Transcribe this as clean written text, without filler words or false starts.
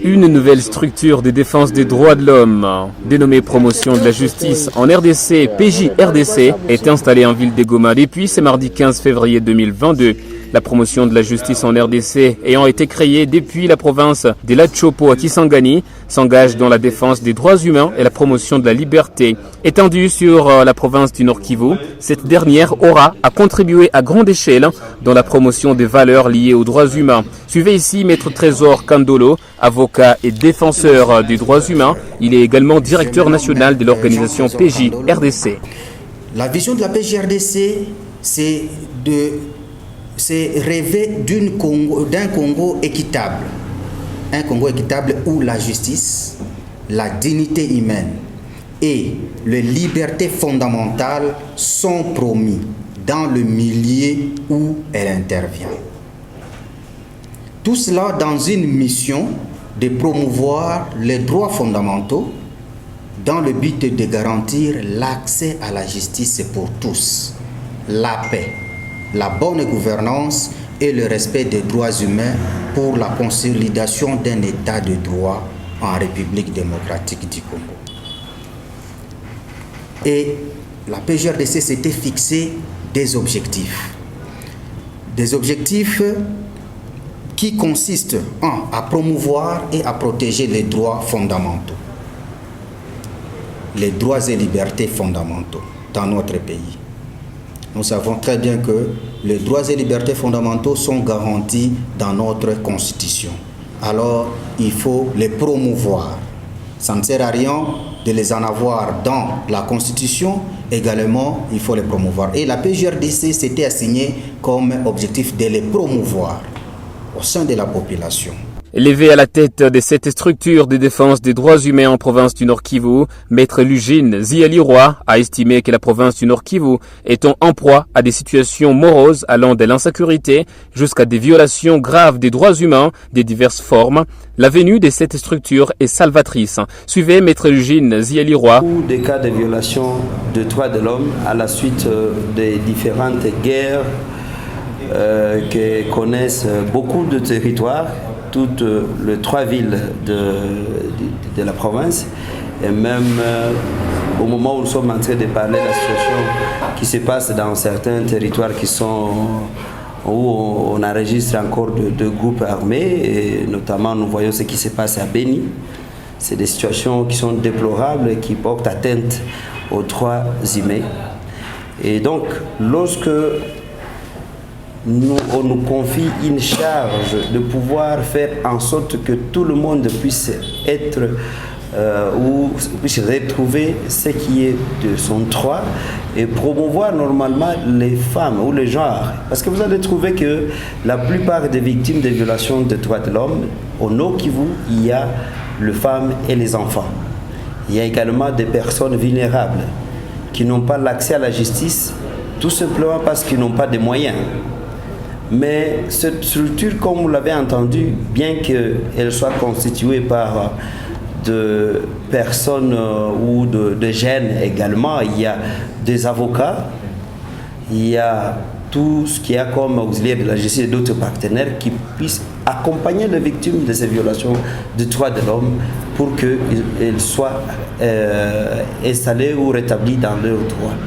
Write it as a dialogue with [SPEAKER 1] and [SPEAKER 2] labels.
[SPEAKER 1] Une nouvelle structure de défense des droits de l'homme, dénommée Promotion de la justice en RDC, PJ-RDC, est installée en ville de Goma depuis ce mardi 15 février 2022. La promotion de la justice en RDC, ayant été créée depuis la province de l'Atchopo à Kisangani, s'engage dans la défense des droits humains et la promotion de la liberté. Étendue sur la province du Nord Kivu, cette dernière aura à contribuer à grande échelle dans la promotion des valeurs liées aux droits humains. Suivez ici Maître Trésor Kandolo, avocat et défenseur des droits humains. Il est également directeur national de l'organisation PJ-RDC.
[SPEAKER 2] La vision de la PJ-RDC, c'est rêver d'un Congo équitable. Un Congo équitable où la justice, la dignité humaine et les libertés fondamentales sont promis dans le milieu où elle intervient. Tout cela dans une mission de promouvoir les droits fondamentaux dans le but de garantir l'accès à la justice pour tous, la paix, la bonne gouvernance et le respect des droits humains pour la consolidation d'un état de droit en République démocratique du Congo. Et la PJ-RDC s'était fixé des objectifs. Des objectifs qui consistent à promouvoir et à protéger les droits fondamentaux, les droits et libertés fondamentaux dans notre pays. Nous savons très bien que les droits et libertés fondamentaux sont garantis dans notre Constitution. Alors, il faut les promouvoir. Ça ne sert à rien de les en avoir dans la Constitution. Également, il faut les promouvoir. Et la PJ-RDC s'était assignée comme objectif de les promouvoir au sein de la population.
[SPEAKER 1] Élevé à la tête de cette structure de défense des droits humains en province du Nord Kivu, Maître Lugine Zialiroy a estimé que la province du Nord Kivu étant en proie à des situations moroses allant de l'insécurité jusqu'à des violations graves des droits humains de diverses formes, la venue de cette structure est salvatrice. Suivez Maître Lugine Zialiroy.
[SPEAKER 3] Des cas de violation des droits de l'homme à la suite des différentes guerres que connaissent beaucoup de territoires, toutes les 3 villes de la province, et même au moment où nous sommes en train de parler de la situation qui se passe dans certains territoires où on enregistre encore de groupes armés, et notamment nous voyons ce qui se passe à Beni. C'est des situations qui sont déplorables et qui portent atteinte aux droits humains. Et donc, lorsque on nous confie une charge de pouvoir faire en sorte que tout le monde puisse être ou puisse retrouver ce qui est de son droit et promouvoir normalement les femmes ou les genres. Parce que vous allez trouver que la plupart des victimes de violations des droits de l'homme, au Nord Kivu, il y a les femmes et les enfants. Il y a également des personnes vulnérables qui n'ont pas l'accès à la justice tout simplement parce qu'ils n'ont pas de moyens. Mais cette structure, comme vous l'avez entendu, bien qu'elle soit constituée par de personnes ou de jeunes également, il y a des avocats, il y a tout ce qu'il y a comme auxiliaire de la justice et d'autres partenaires qui puissent accompagner les victimes de ces violations des droits de l'homme pour qu'elles soient installées ou rétablies dans leurs droits.